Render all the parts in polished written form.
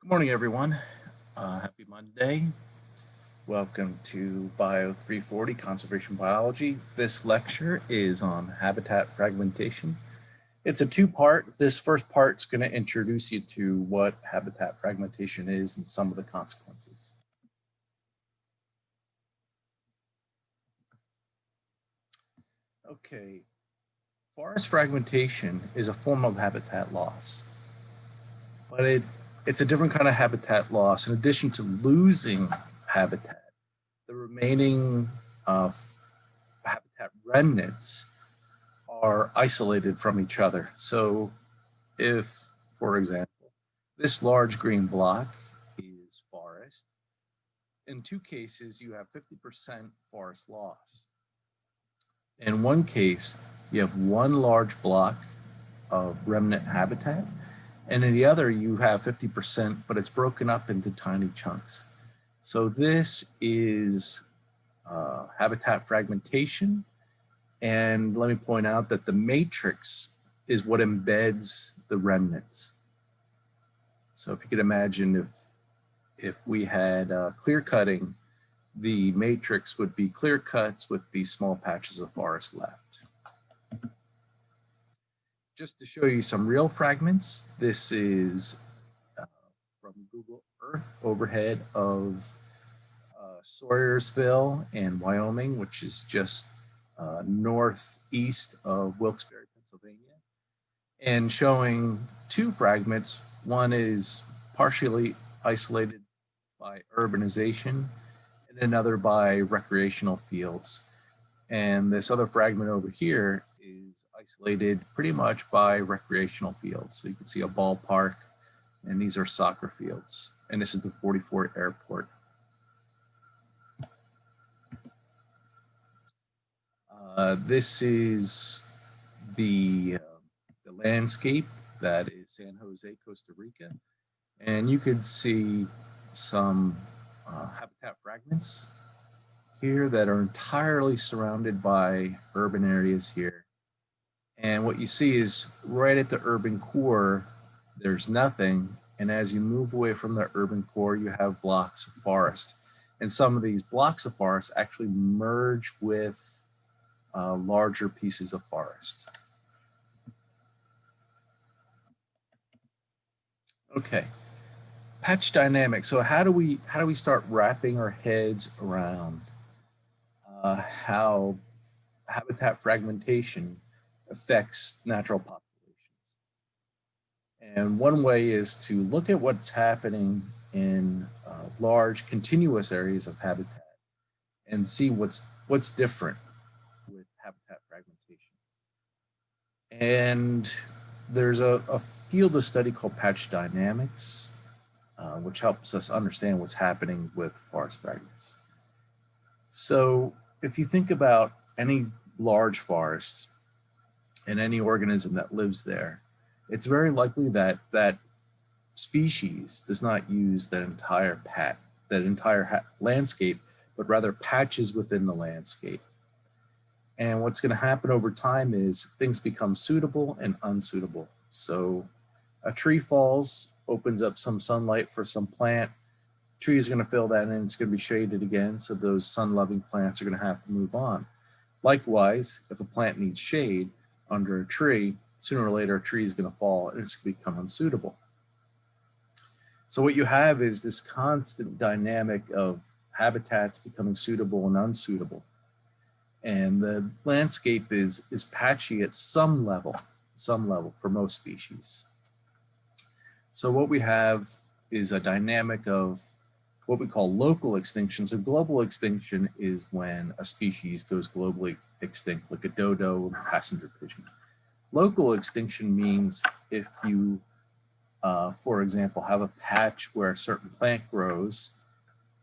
Good morning, everyone. Happy Monday. Welcome to Bio 340 Conservation Biology. This lecture is on habitat fragmentation. It's a two-part. This first part is going to introduce you to what habitat fragmentation is and some of the consequences. Okay, forest fragmentation is a form of habitat loss, but it's a different kind of habitat loss. In addition to losing habitat, the remaining habitat remnants are isolated from each other. So if, for example, this large green block is forest, in two cases you have 50% forest loss. In one case, you have one large block of remnant habitat, and in the other you have 50%, but it's broken up into tiny chunks. So this is habitat fragmentation. And let me point out that the matrix is what embeds the remnants. So if you could imagine if we had clear cutting, the matrix would be clear cuts with these small patches of forest left. Just to show you some real fragments, this is from Google Earth overhead of Sawyersville in Wyoming, which is just northeast of Wilkes-Barre, Pennsylvania, and showing two fragments. One is partially isolated by urbanization and another by recreational fields. And this other fragment over here is isolated pretty much by recreational fields. So you can see a ballpark, and these are soccer fields. And this is the 44 airport. This is the landscape that is San Jose, Costa Rica. And you could see some habitat fragments here that are entirely surrounded by urban areas here. And what you see is right at the urban core, there's nothing. And as you move away from the urban core, you have blocks of forest. And some of these blocks of forest actually merge with larger pieces of forest. Okay, patch dynamics. So how do we start wrapping our heads around how habitat fragmentation affects natural populations? And one way is to look at what's happening in large continuous areas of habitat and see what's different with habitat fragmentation. And there's a field of study called patch dynamics, which helps us understand what's happening with forest fragments. So if you think about any large forest and any organism that lives there, it's very likely that that species does not use that entire landscape, but rather patches within the landscape. And what's going to happen over time is things become suitable and unsuitable. So a tree falls, opens up some sunlight for some plant. Tree is going to fill that in, it's going to be shaded again. So those sun-loving plants are going to have to move on. Likewise, if a plant needs shade under a tree, sooner or later a tree is going to fall and it's going to become unsuitable. So what you have is this constant dynamic of habitats becoming suitable and unsuitable. And the landscape is patchy at some level for most species. So what we have is a dynamic of what we call local extinction. So global extinction is when a species goes globally extinct, like a dodo or passenger pigeon. Local extinction means if you, for example, have a patch where a certain plant grows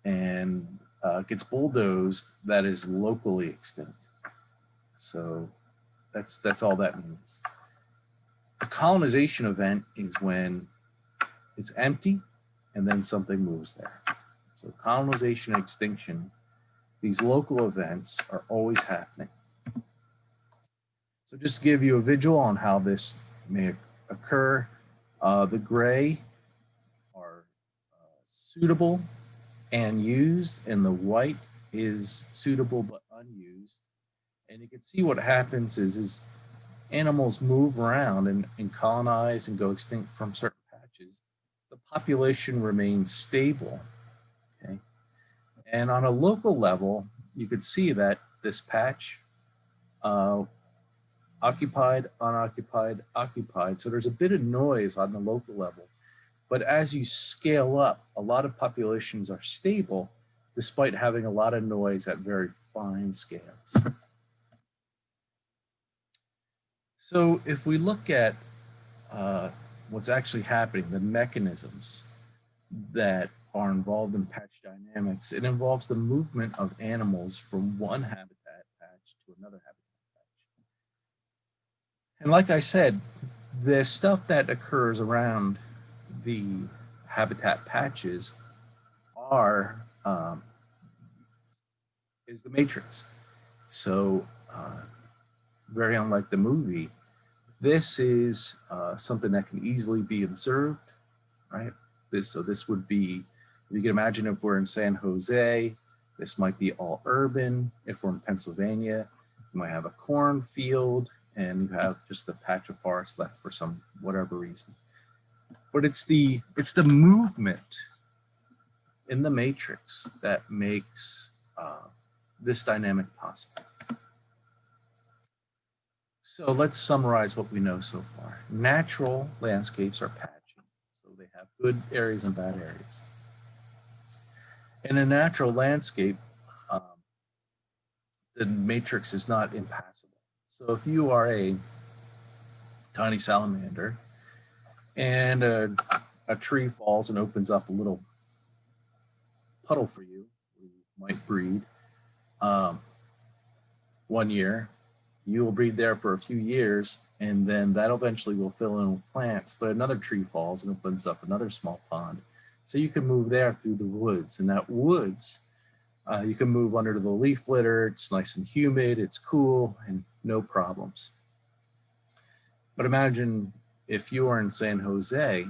and gets bulldozed, that is locally extinct. So that's all that means. A colonization event is when it's empty and then something moves there. So colonization and extinction, these local events are always happening. So just to give you a visual on how this may occur, the gray are suitable and used, and the white is suitable but unused. And you can see what happens is animals move around and colonize and go extinct from certain patches. The population remains stable. Okay. And on a local level, you could see that this patch, occupied, unoccupied, occupied. So there's a bit of noise on the local level. But as you scale up, a lot of populations are stable despite having a lot of noise at very fine scales. So if we look at what's actually happening, the mechanisms that are involved in patch dynamics, it involves the movement of animals from one habitat patch to another habitat patch. And like I said, the stuff that occurs around the habitat patches is the matrix. So very unlike the movie, this is something that can easily be observed, right? So this would be, you can imagine if we're in San Jose, this might be all urban. If we're in Pennsylvania, you might have a cornfield and you have just a patch of forest left for some whatever reason. But it's the movement in the matrix that makes this dynamic possible. So let's summarize what we know so far. Natural landscapes are patchy, so they have good areas and bad areas. In a natural landscape, the matrix is not impassable. So if you are a tiny salamander and a tree falls and opens up a little puddle for you, you might breed 1 year, you will breed there for a few years, and then that eventually will fill in with plants, but another tree falls and opens up another small pond. So you can move there through the woods, and that woods, you can move under the leaf litter. It's nice and humid, it's cool, and no problems. But imagine if you are in San Jose,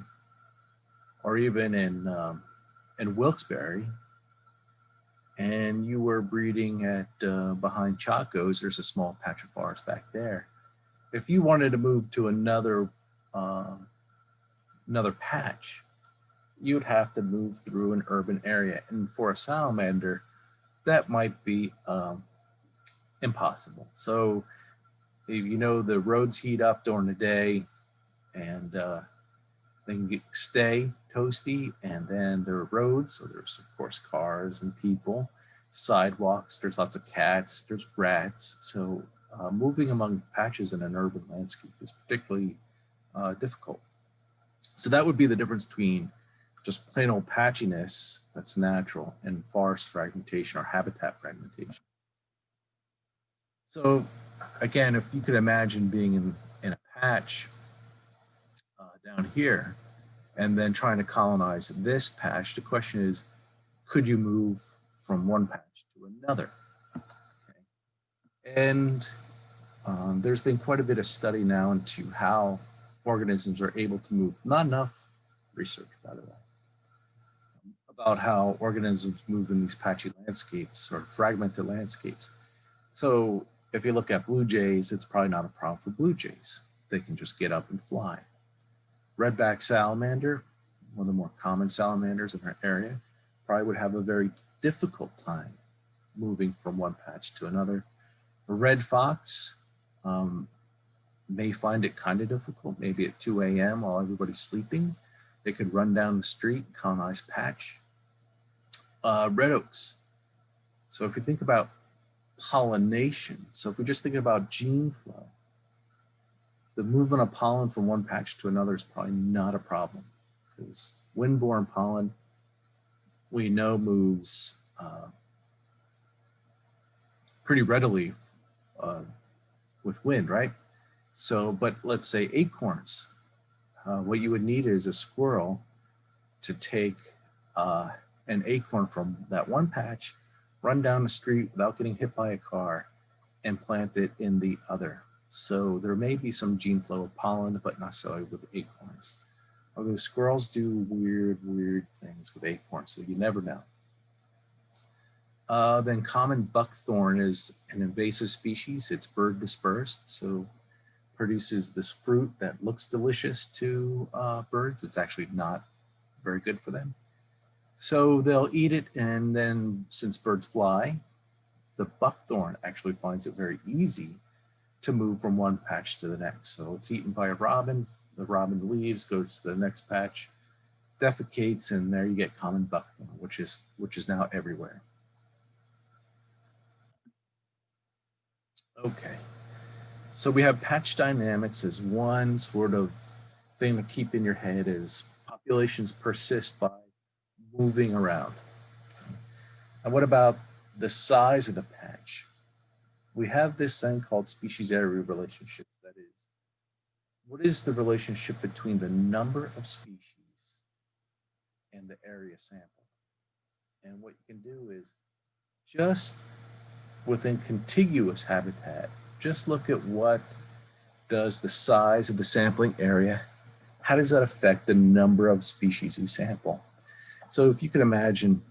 or even in Wilkes-Barre, and you were breeding at behind Chaco's, there's a small patch of forest back there. If you wanted to move to another patch, you'd have to move through an urban area. And for a salamander, that might be impossible. So if you know the roads heat up during the day and they can stay toasty, and then there are roads, so there's of course cars and people, sidewalks, there's lots of cats, there's rats. So moving among patches in an urban landscape is particularly difficult. So that would be the difference between just plain old patchiness that's natural and forest fragmentation or habitat fragmentation. So again, if you could imagine being in a patch down here and then trying to colonize this patch, the question is, could you move from one patch to another? Okay. And there's been quite a bit of study now into how organisms are able to move. Not enough research, by the way, about how organisms move in these patchy landscapes or fragmented landscapes. So if you look at blue jays, it's probably not a problem for blue jays. They can just get up and fly. Redback salamander, one of the more common salamanders in our area, probably would have a very difficult time moving from one patch to another. A red fox may find it kind of difficult, maybe at 2 a.m. while everybody's sleeping. They could run down the street and colonize patch. Red oaks. So if you think about pollination, so if we're just thinking about gene flow, the movement of pollen from one patch to another is probably not a problem, because wind-borne pollen, we know, moves pretty readily with wind, right? So, but let's say acorns, what you would need is a squirrel to take an acorn from that one patch, run down the street without getting hit by a car, and plant it in the other. So there may be some gene flow of pollen, but not necessarily with acorns. Although squirrels do weird things with acorns, so you never know. Then common buckthorn is an invasive species. It's bird dispersed, so produces this fruit that looks delicious to birds. It's actually not very good for them. So they'll eat it, and then since birds fly, the buckthorn actually finds it very easy to move from one patch to the next. So it's eaten by a robin, the robin leaves, goes to the next patch, defecates, and there you get common buckthorn, which is now everywhere. Okay, so we have patch dynamics as one sort of thing to keep in your head is populations persist by moving around. And what about the size of the patch? We have this thing called species area relationships. That is, what is the relationship between the number of species and the area sample? And what you can do is just within contiguous habitat, just look at what does the size of the sampling area, how does that affect the number of species you sample? So if you could imagine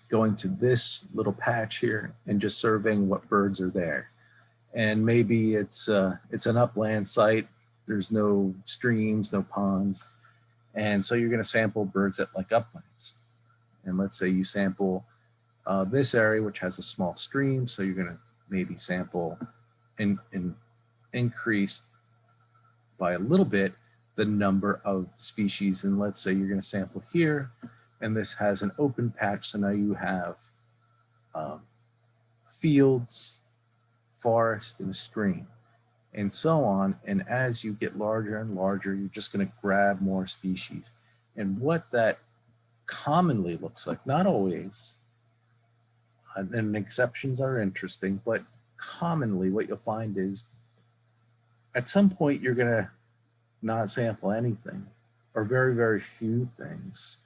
going to this little patch here and just surveying what birds are there. And maybe it's an upland site, there's no streams, no ponds. And so you're gonna sample birds that like uplands. And let's say you sample this area, which has a small stream. So you're gonna maybe sample and increase by a little bit the number of species. And let's say you're gonna sample here, and this has an open patch. So now you have fields, forest, and a stream, and so on. And as you get larger and larger, you're just gonna grab more species. And what that commonly looks like, not always, and exceptions are interesting, but commonly what you'll find is at some point you're gonna not sample anything or very few things.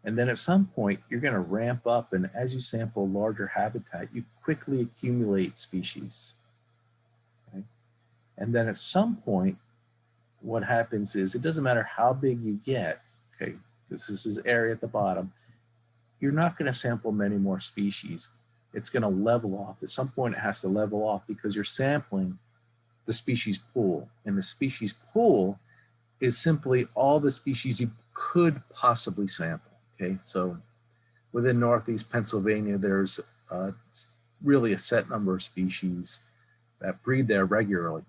And then at some point you're gonna ramp up, and as you sample larger habitat, you quickly accumulate species. Okay? And then at some point, what happens is it doesn't matter how big you get, okay, this is area at the bottom, you're not gonna sample many more species. It's gonna level off. At some point it has to level off because you're sampling the species pool. And the species pool is simply all the species you could possibly sample, okay? So within Northeast Pennsylvania, there's really a set number of species that breed there regularly,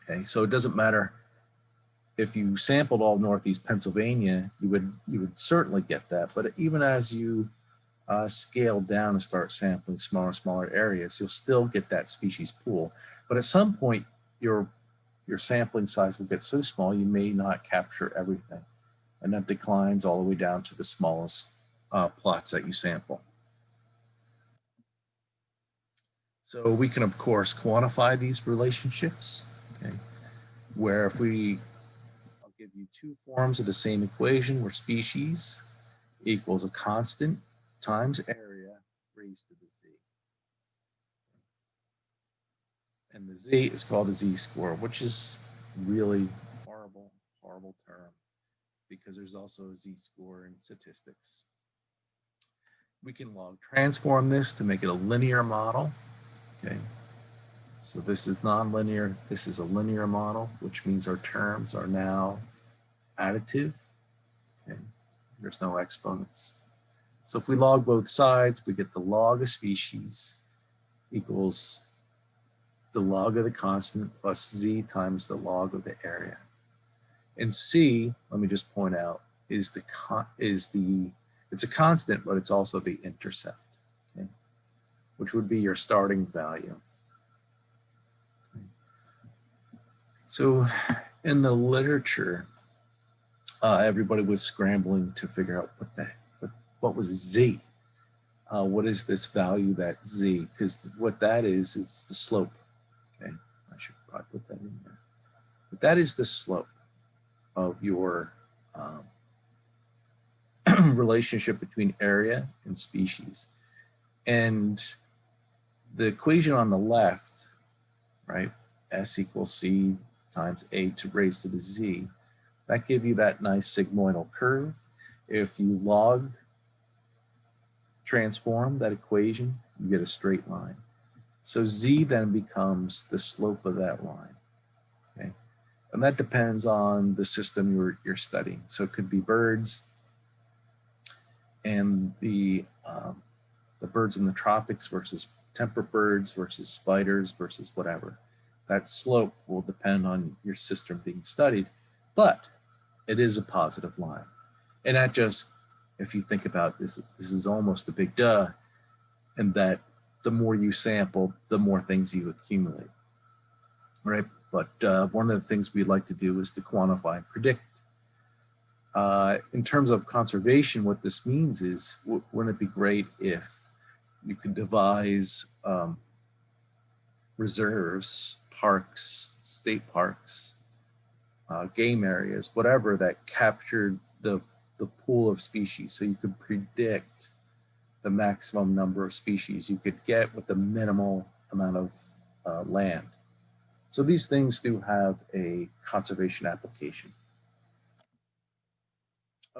okay? So it doesn't matter if you sampled all Northeast Pennsylvania, you would certainly get that. But even as you scale down and start sampling smaller areas, you'll still get that species pool. But at some point, your sampling size will get so small you may not capture everything, and that declines all the way down to the smallest plots that you sample. So we can of course quantify these relationships, okay? Where if I'll give you two forms of the same equation where species equals a constant times area raised to the z. And the z is called a z-score, which is really horrible term because there's also a z-score in statistics. We can log transform this to make it a linear model, okay? So this is nonlinear, this is a linear model, which means our terms are now additive, okay? There's no exponents. So if we log both sides, we get the log of species equals the log of the constant plus z times the log of the area. And c, let me just point out, it's a constant, but it's also the intercept, okay? Which would be your starting value. Okay. So in the literature, everybody was scrambling to figure out what was z. What is this value that z? Because what that is, it's the slope. Okay, I should probably put that in there. But that is the slope of your relationship between area and species. And the equation on the left, right, s equals c times a to raise to the z, that gives you that nice sigmoidal curve. If you log transform that equation, you get a straight line. So z then becomes the slope of that line, okay? And that depends on the system you're studying. So it could be birds, and the birds in the tropics versus temperate birds versus spiders versus whatever. That slope will depend on your system being studied, but it is a positive line. And that just, if you think about this, this is almost a big duh, and that the more you sample, the more things you accumulate, right? But one of the things we'd like to do is to quantify and predict. In terms of conservation, what this means is, wouldn't it be great if you could devise reserves, parks, state parks, game areas, whatever, that captured the pool of species, so you could predict the maximum number of species you could get with the minimal amount of land. So these things do have a conservation application.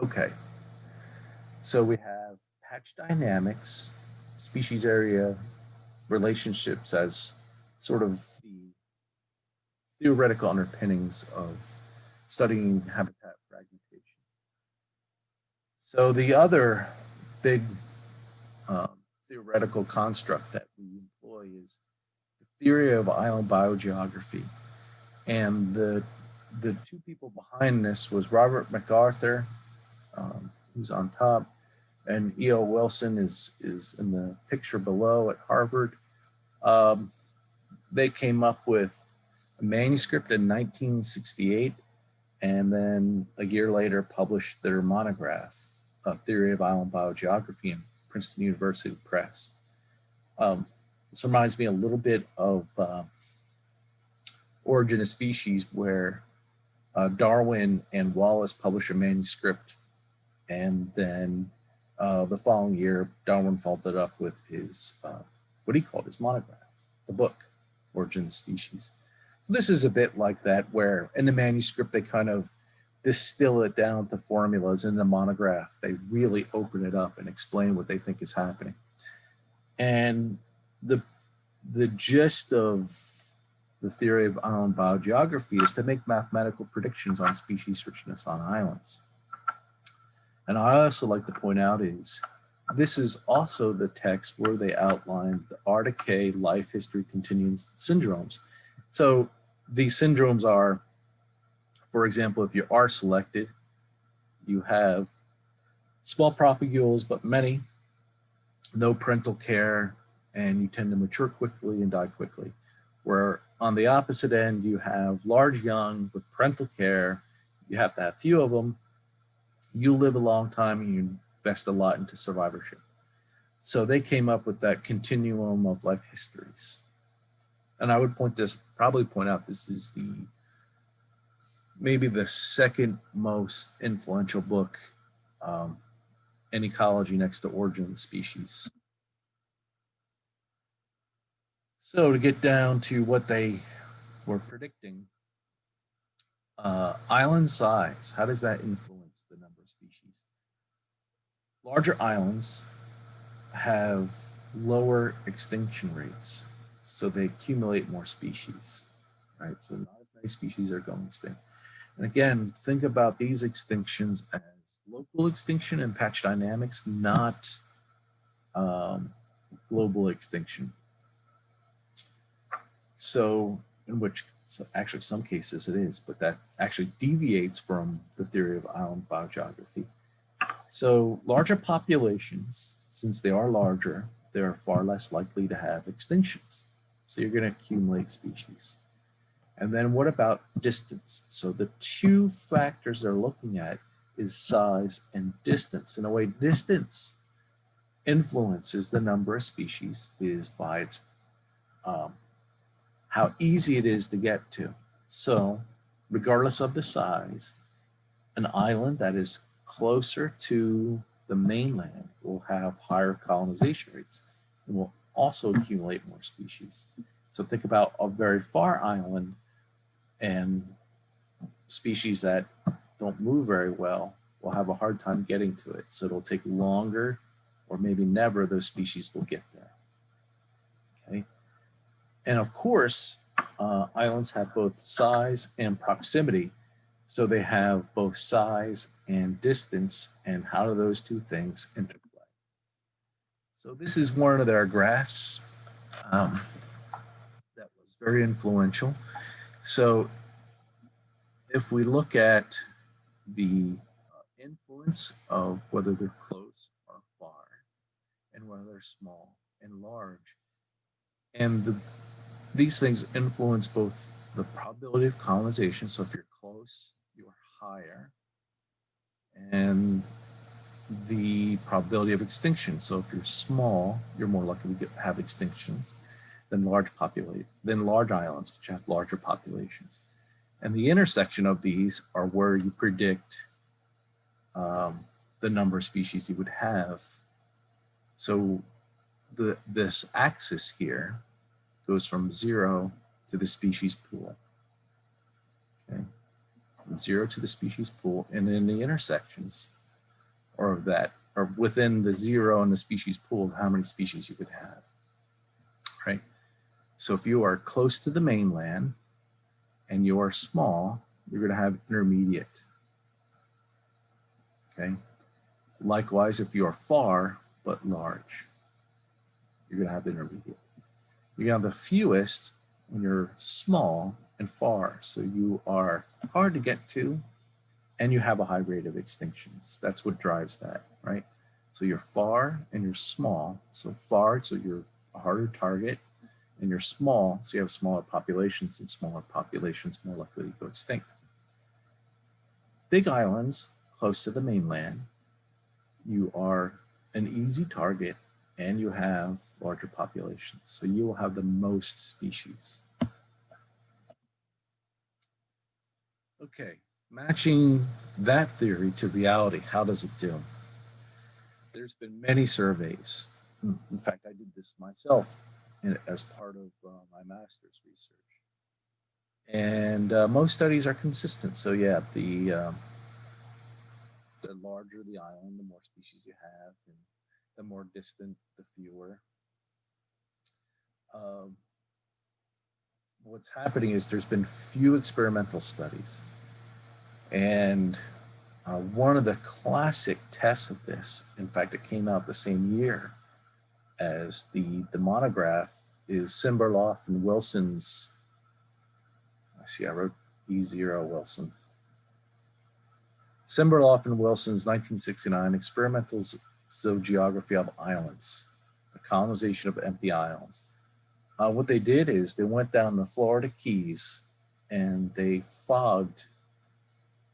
Okay, so we have patch dynamics, species area relationships as sort of the theoretical underpinnings of studying habitat fragmentation. So the other big theoretical construct that we employ is the theory of island biogeography. And the two people behind this was Robert MacArthur, who's on top, and E.O. Wilson is in the picture below at Harvard. They came up with a manuscript in 1968, and then a year later published their monograph, Theory of Island Biogeography, in Princeton University Press. This reminds me a little bit of Origin of Species, where Darwin and Wallace published a manuscript, and then the following year, Darwin followed it up with his, what he called his monograph, the book, Origin of Species. So this is a bit like that, where in the manuscript, they kind of distill it down to formulas. In the monograph, they really open it up and explain what they think is happening. And the gist of the theory of island biogeography is to make mathematical predictions on species richness on islands. And I also like to point out is this is also the text where they outline the RDK life history continuance syndromes. So these syndromes are, for example, if you are selected, you have small propagules, but many, no parental care, and you tend to mature quickly and die quickly. Where on the opposite end, you have large young with parental care, you have to have few of them, you live a long time, and you invest a lot into survivorship. So they came up with that continuum of life histories. And I would probably point out this is maybe the second most influential book in ecology, next to Origin of Species. So to get down to what they were predicting, island size, how does that influence the number of species? Larger islands have lower extinction rates, so they accumulate more species, right? So not as many species are going extinct. And again, think about these extinctions as local extinction and patch dynamics, not global extinction. So actually some cases it is, but that actually deviates from the theory of island biogeography. So larger populations, since they are larger, they're far less likely to have extinctions. So you're going to accumulate species. And then what about distance? So the two factors they're looking at is size and distance. In a way, distance influences the number of species is by its how easy it is to get to. So regardless of the size, an island that is closer to the mainland will have higher colonization rates and will also accumulate more species. So think about a very far island and species that don't move very well will have a hard time getting to it. So it'll take longer, or maybe never, those species will get there. Okay. And of course, islands have both size and proximity. So they have both size and distance, and how do those two things interplay? So this is one of their graphs that was very influential. So if we look at the influence of whether they're close or far, and whether they're small and large, and these things influence both the probability of colonization. So if you're close, you're higher, and the probability of extinction. So if you're small, you're more likely to have extinctions than large islands, which have larger populations. And the intersection of these are where you predict the number of species you would have. So this axis here goes from 0 to the species pool. Okay, from 0 to the species pool, and then the intersections or within the 0 and the species pool, how many species you would have, right? So if you are close to the mainland and you are small, you're going to have intermediate. Okay. Likewise, if you are far but large, you're going to have the intermediate. You're going to have the fewest when you're small and far. So you are hard to get to, and you have a high rate of extinctions. That's what drives that, right? So you're far and you're small. So far, so you're a harder target, and you're small, so you have smaller populations, and smaller populations more likely to go extinct. Big islands close to the mainland, you are an easy target, and you have larger populations. So you will have the most species. Okay, matching that theory to reality, how does it do? There's been many surveys. In fact, I did this myself as part of my master's research. And most studies are consistent. So yeah, the larger the island, the more species you have, and the more distant, the fewer. What's happening is there's been few experimental studies. And one of the classic tests of this, in fact, it came out the same year as the monograph, is Simberloff and Wilson's, I wrote E0 Wilson. Simberloff and Wilson's 1969 Experimental Zoogeography of Islands, the colonization of empty islands. What they did is they went down the Florida Keys and they fogged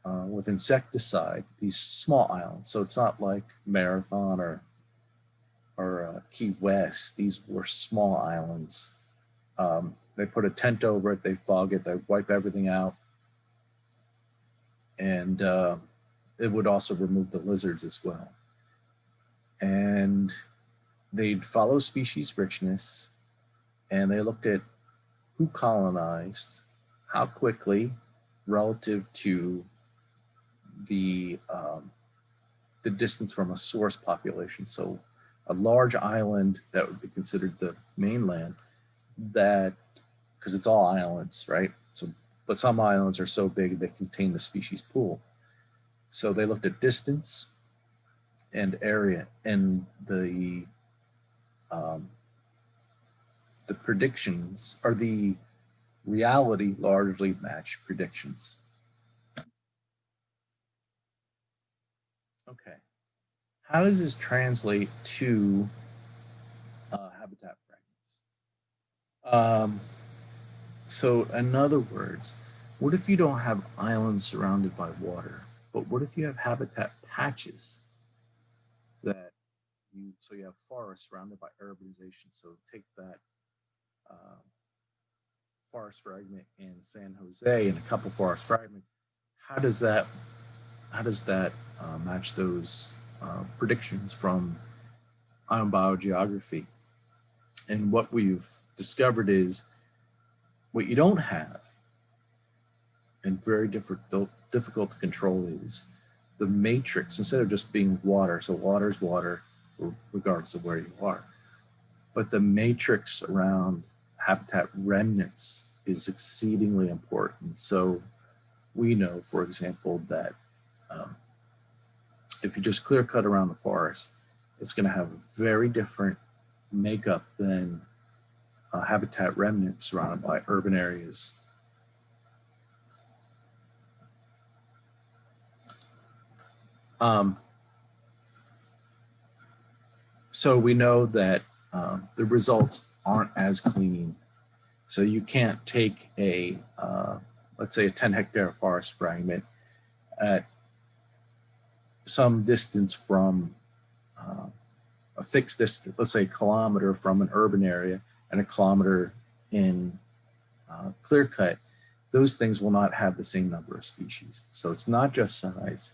with insecticide these small islands. So it's not like Marathon or Key West. These were small islands. They put a tent over it, they fog it, they wipe everything out. And it would also remove the lizards as well. And they'd follow species richness, and they looked at who colonized, how quickly, relative to the distance from a source population. So a large island that would be considered the mainland, that, because it's all islands, right? So, but some islands are so big they contain the species pool. So they looked at distance and area, and the predictions, or the reality, largely match predictions. Okay, how does this translate to habitat fragments? So in other words, what if you don't have islands surrounded by water, but what if you have habitat patches that so you have forests surrounded by urbanization? So take that forest fragment in San Jose and a couple forest fragments. How does that match those predictions from island biogeography? And what we've discovered is what you don't have, and very difficult difficult to control these. The matrix, instead of just being water, so water is water regardless of where you are, but the matrix around habitat remnants is exceedingly important. So we know, for example, that if you just clear cut around the forest, it's going to have a very different makeup than habitat remnants surrounded by urban areas. So we know that the results aren't as clean. So you can't take a, let's say a 10-hectare forest fragment at some distance from a fixed distance, let's say a kilometer from an urban area and a kilometer in clear cut. Those things will not have the same number of species. So it's not just size,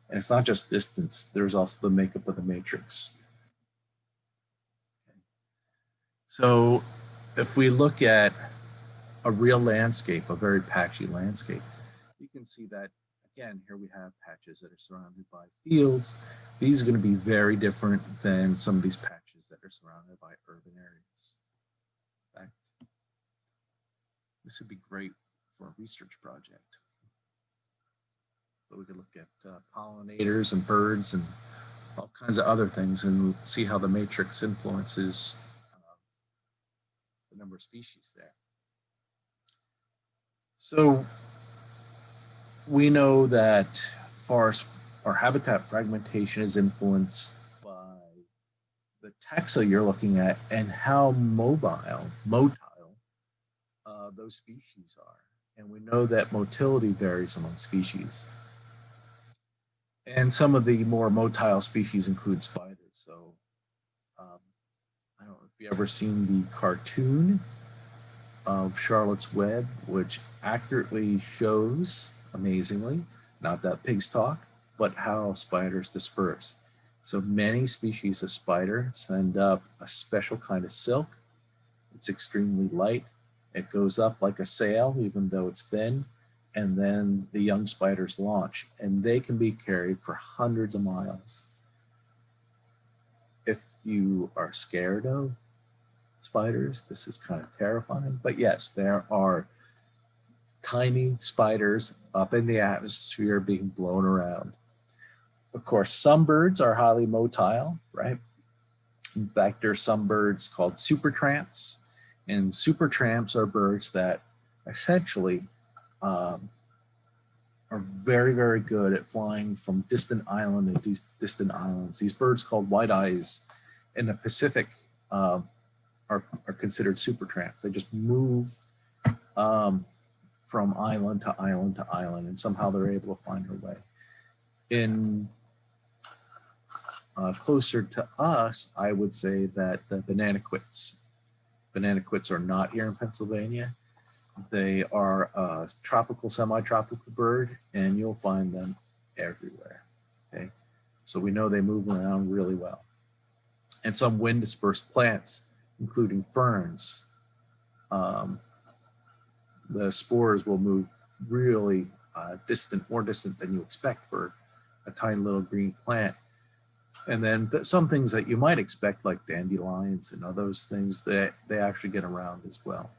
and it's not just distance. There's also the makeup of the matrix. So if we look at a real landscape, a very patchy landscape, you can see that, again, here we have patches that are surrounded by fields. These are going to be very different than some of these patches that are surrounded by urban areas. In fact, this would be great for a research project. So we could look at pollinators and birds and all kinds of other things and see how the matrix influences the number of species there. So we know that forest or habitat fragmentation is influenced by the taxa you're looking at and how motile those species are. And we know that motility varies among species. And some of the more motile species include spiders. So I don't know if you've ever seen the cartoon of Charlotte's Web, which accurately shows, amazingly, not that pigs talk, but how spiders disperse. So many species of spider send up a special kind of silk. It's extremely light. It goes up like a sail, even though it's thin, and then the young spiders launch, and they can be carried for hundreds of miles. If you are scared of spiders, this is kind of terrifying, but yes, there are tiny spiders up in the atmosphere being blown around. Of course, some birds are highly motile, right? In fact, there are some birds called supertramps, and supertramps are birds that essentially are very, very good at flying from distant island to distant islands. These birds called white-eyes in the Pacific are considered supertramps. They just move from island to island to island, and somehow they're able to find their way. In closer to us, I would say that the banana quits. Banana quits are not here in Pennsylvania. They are a tropical, semi-tropical bird, and you'll find them everywhere. Okay, so we know they move around really well. And some wind-dispersed plants, including ferns, the spores will move really distant, more distant than you expect for a tiny little green plant. And then some things that you might expect, like dandelions and other things, that they actually get around as well.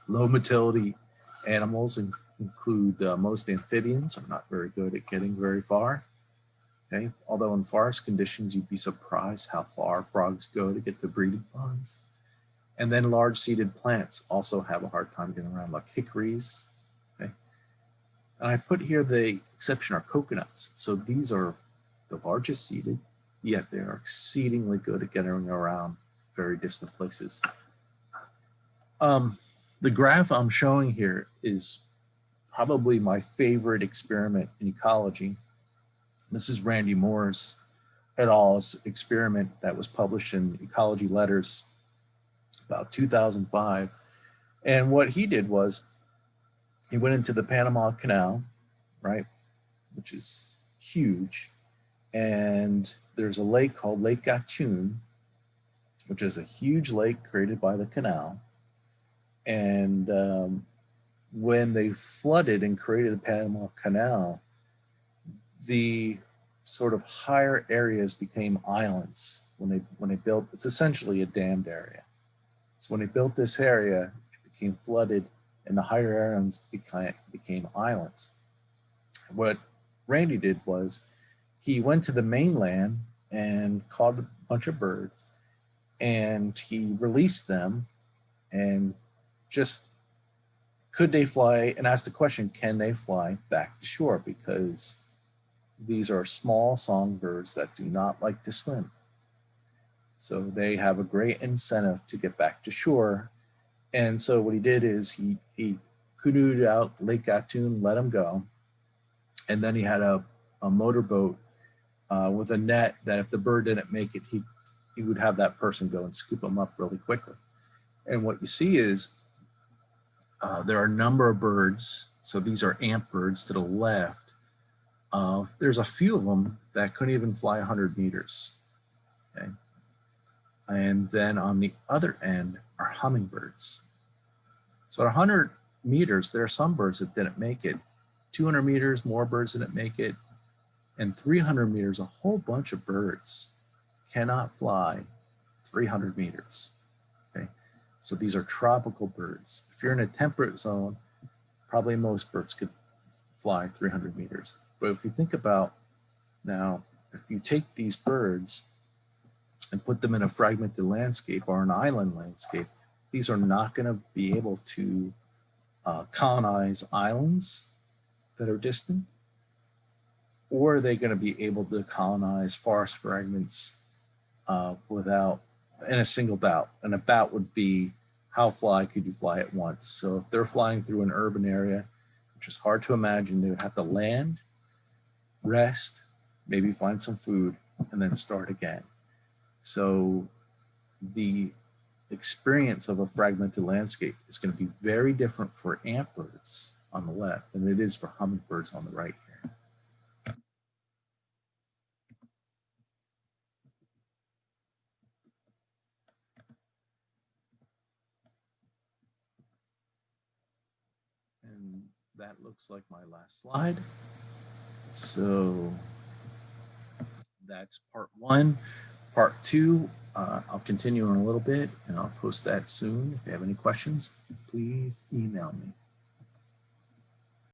Low motility animals include most amphibians are not very good at getting very far. Okay, although in forest conditions, you'd be surprised how far frogs go to get to breeding ponds. And then large seeded plants also have a hard time getting around, like hickories. Okay, and I put here the exception are coconuts. So these are the largest seeded, yet they are exceedingly good at getting around very distant places. The graph I'm showing here is probably my favorite experiment in ecology. This is Randy Moore's et al.'s experiment that was published in Ecology Letters about 2005. And what he did was he went into the Panama Canal, right, which is huge. And there's a lake called Lake Gatun, which is a huge lake created by the canal. And when they flooded and created the Panama Canal, the sort of higher areas became islands when they built. It's essentially a dammed area. So when they built this area, it became flooded, and the higher areas became islands. What Randy did was he went to the mainland and caught a bunch of birds, and he released them, and just could they fly, and asked the question, can they fly back to shore? Because these are small songbirds that do not like to swim. So they have a great incentive to get back to shore. And so what he did is he canoed out Lake Gatun, let them go. And then he had a motorboat with a net that if the bird didn't make it, he would have that person go and scoop them up really quickly. And what you see is there are a number of birds. So these are ant birds to the left. There's a few of them that couldn't even fly 100 meters. Okay. And then on the other end are hummingbirds. So at 100 meters, there are some birds that didn't make it. 200 meters, more birds didn't make it. And 300 meters, a whole bunch of birds cannot fly 300 meters. Okay. So these are tropical birds. If you're in a temperate zone, probably most birds could fly 300 meters. But if you think about now, if you take these birds and put them in a fragmented landscape or an island landscape, these are not going to be able to colonize islands that are distant, or are they going to be able to colonize forest fragments in a single bout? And a bout would be how fly could you fly at once? So if they're flying through an urban area, which is hard to imagine, they would have to land, rest, maybe find some food, and then start again. So the experience of a fragmented landscape is going to be very different for ant birds on the left than it is for hummingbirds on the right here. And that looks like my last slide. So that's part one. Part two, I'll continue in a little bit, and I'll post that soon. If you have any questions, please email me.